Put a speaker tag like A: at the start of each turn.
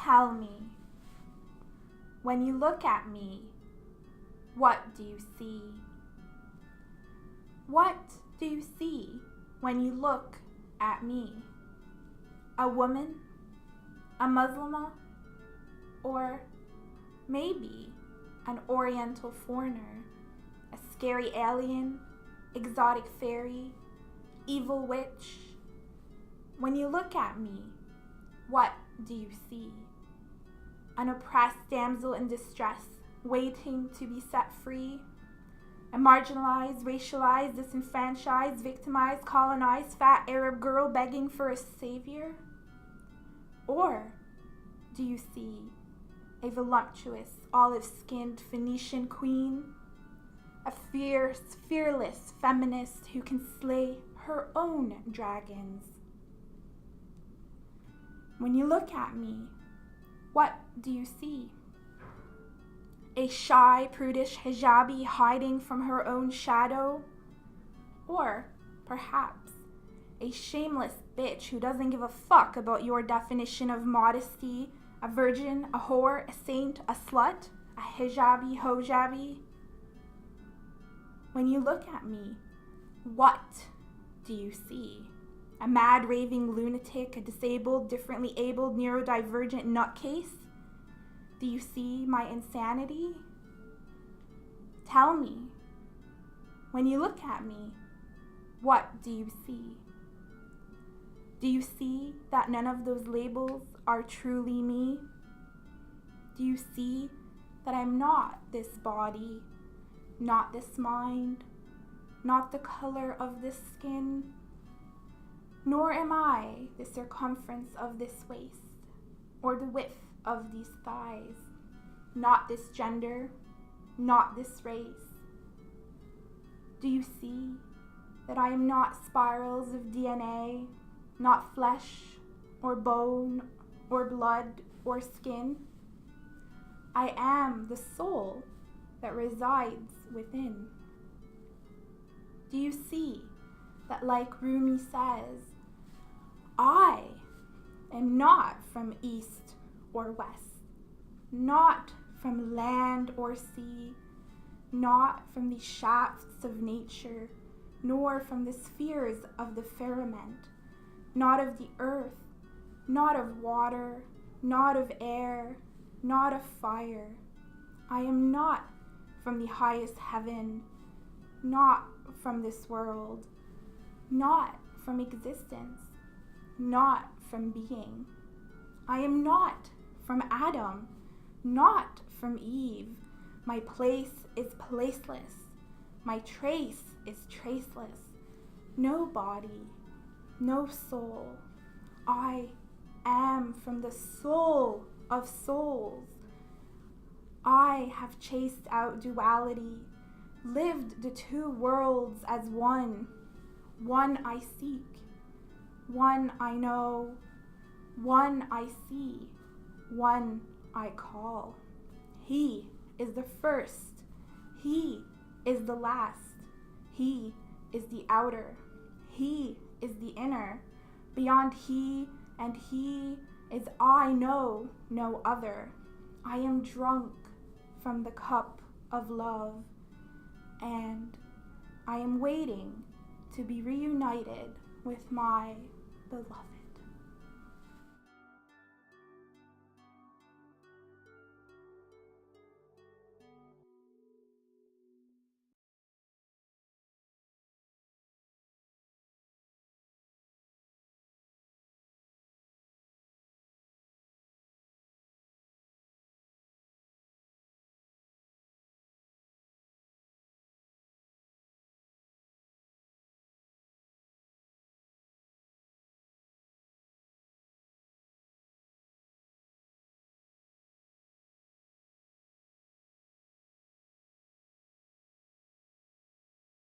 A: Tell me, when you look at me, what do you see? What do you see when you look at me? A woman? A Muslimah? Or maybe an Oriental foreigner? A scary alien? Exotic fairy? Evil witch? When you look at me, what do you see? An oppressed damsel in distress, waiting to be set free? A marginalized, racialized, disenfranchised, victimized, colonized, fat Arab girl begging for a savior? Or do you see a voluptuous, olive-skinned Phoenician queen? A fierce, fearless feminist who can slay her own dragons? When you look at me, what do you see? A shy, prudish hijabi hiding from her own shadow? Or perhaps a shameless bitch who doesn't give a fuck about your definition of modesty, a virgin, a whore, a saint, a slut, a hijabi, hojabi? When you look at me, what do you see? A mad, raving lunatic, a disabled, differently abled, neurodivergent nutcase? Do you see my insanity? Tell me, when you look at me, what do you see? Do you see that none of those labels are truly me? Do you see that I'm not this body, not this mind, not the color of this skin? Nor am I the circumference of this waist, or the width of these thighs, not this gender, not this race. Do you see that I am not spirals of DNA, not flesh, or bone, or blood, or skin? I am the soul that resides within. Do you see that, like Rumi says, I am not from east or west, not from land or sea, not from the shafts of nature, nor from the spheres of the firmament, not of the earth, not of water, not of air, not of fire. I am not from the highest heaven, not from this world, not from existence, not from being. I am not from Adam, not from Eve. My place is placeless. My trace is traceless. No body, no soul. I am from the soul of souls. I have chased out duality, lived the two worlds as one. One I seek, one I know, one I see, one I call. He is the first, he is the last, he is the outer, he is the inner. Beyond he and he is I know no other. I am drunk from the cup of love, and I am waiting to be reunited with my beloved.